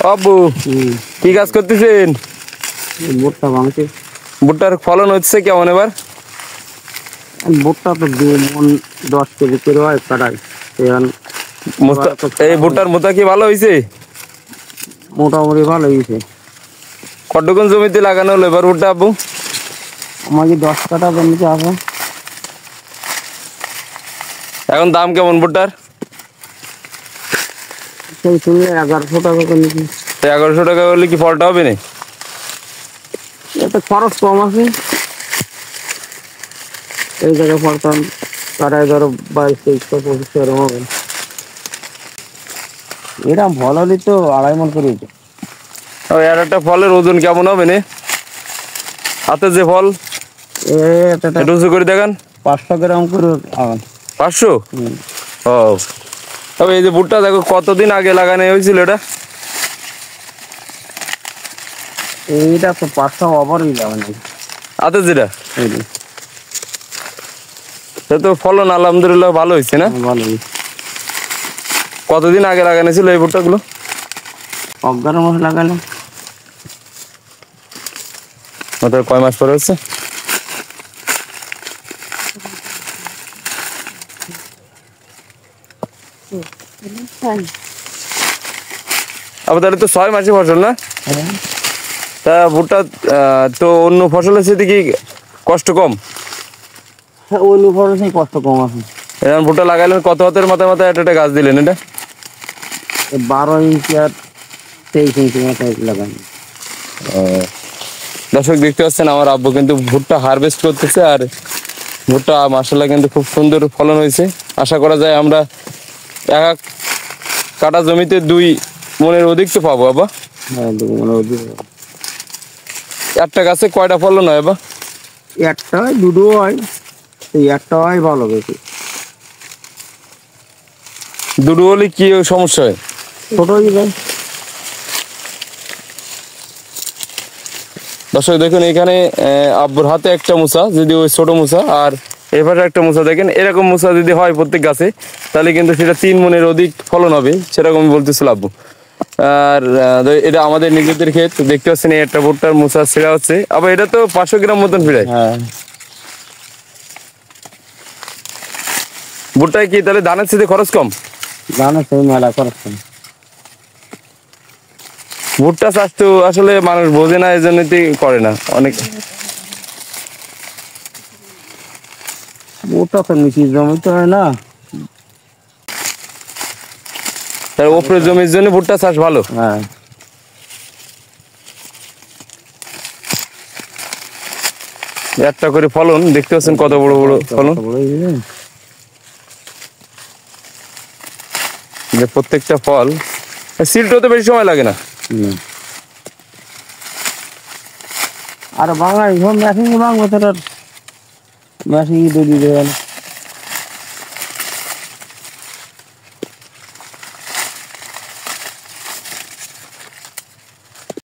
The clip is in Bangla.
আব্বু কি কাজ করতেছেন? ভুট্টা ভাঙছে। ভুট্টার ফলন হচ্ছে কেমন এবার? ভুট্টা তো 10 কেজি করে হয় কাটাই। এই ভুট্টার মোতা কি ভালো হয়েছে? মোটামুটি ভালো হয়েছে। কতটুকুন জমিতে লাগানো হলো এবার ভুট্টা আব্বু? আমাকে 10 কাঠা জমিতে আছে। এখন দাম কেমন ভুট্টার? সেই শুনলে 1100 টাকা করে নিচ্ছি। 1100 টাকা হলে কি ফলটা হবে না? এতে খরচ কম আছে। এই জায়গায় ফলতাম 22,000-23,000-25,000 এরকম হবে। এরকম ফল হলে তো 2.5 মণ করে হইতো। আর একটা ফলের ওজন কেমন হবে না? হাতে যে ফল একটু উঁচু করে দেখান। 500 গ্রাম করে হবে। 500? ও তবে এই যে ভুট্টা দেখো কতদিন আগে লাগানো হয়েছিল এটা? এইটা তো 500 ওভারই যাবে না। হাতে যেটা সে তো ফলন আলহামদুলিল্লাহ ভালো হয়েছে না? ভালো। কতদিন আগে লাগানো ছিল এই ভুট্টা গুলো? 11 মাস লাগালে। কয় মাস পরে হচ্ছে? আবার তাহলে তো 6 মাসে ফসল না? তা ভুট্টা তো অন্য ফসলের সাথে কি কষ্ট কম? অন্য ফসলে কষ্ট কম আছে। এখন ভুট্টা লাগাইলেন কত হাতের মাথায় মাথায় একটা গাছ দিলেন এটা? 12 ইঞ্চি আর 23 ইঞ্চি মাথায় লাগানো। দর্শক দেখতে পাচ্ছেন আমার আব্বু কিন্তু ভুট্টা হারভেস্ট করতেছে, আর ভুট্টা মাশাআল্লাহ কিন্তু খুব সুন্দর ফলন হয়েছে। আশা করা যায় আমরা এক কাটা জমিতে 2 মণের অধিক তো পাবো আব্বা। হ্যাঁ, 2 মণ অধিক। একটা গাছে কয়টা ফলন হয় আব্বা? একটা হয়, দুটো হয়। এই একটা হয় ভালো বেশি। দুটো হলে কি সমস্যা হয়? ছোট হয়ে যায়। দর্শক দেখুন এখানে আব্বুর হাতে একটা মুসা, যদি ওই ছোট মুসা, আর এবারে একটা মুসা দেখেন, এরকম মুসা যদি হয় প্রত্যেক গাছে তাহলে কিন্তু সেটা 3 মণের অধিক ফলন হবে, সেরকম বলতেছিল আব্বু। আর এটা আমাদের নিজেদের ক্ষেত, দেখতে পাচ্ছেন এই একটা ভুট্টার মুসা ছেঁড়া হচ্ছে। আবার এটা তো 500 গ্রাম মতন ফিরায়। হ্যাঁ, ভুট্টায় কি তাহলে ধানের সাথে খরচ কম? জানো সেই মেলা করছেন। ভুট্টা চাষ তো আসলে মানুষ বোঝে না, এই জন্যই করে না অনেক। ওটা তো নিচের জমিতে হয় না। তার উপরে জমির জন্য ভুট্টা চাষ ভালো। হ্যাঁ, একটা করে ফলন দেখতে পাচ্ছেন, কত বড় বড় ফলন। যে প্রত্যেকটা ফল সিল্ট হতে বেশি সময় লাগে না। আর বাঙালি সব মেশিন ভাঙবো, তার মেশিন দিয়ে দেবেন।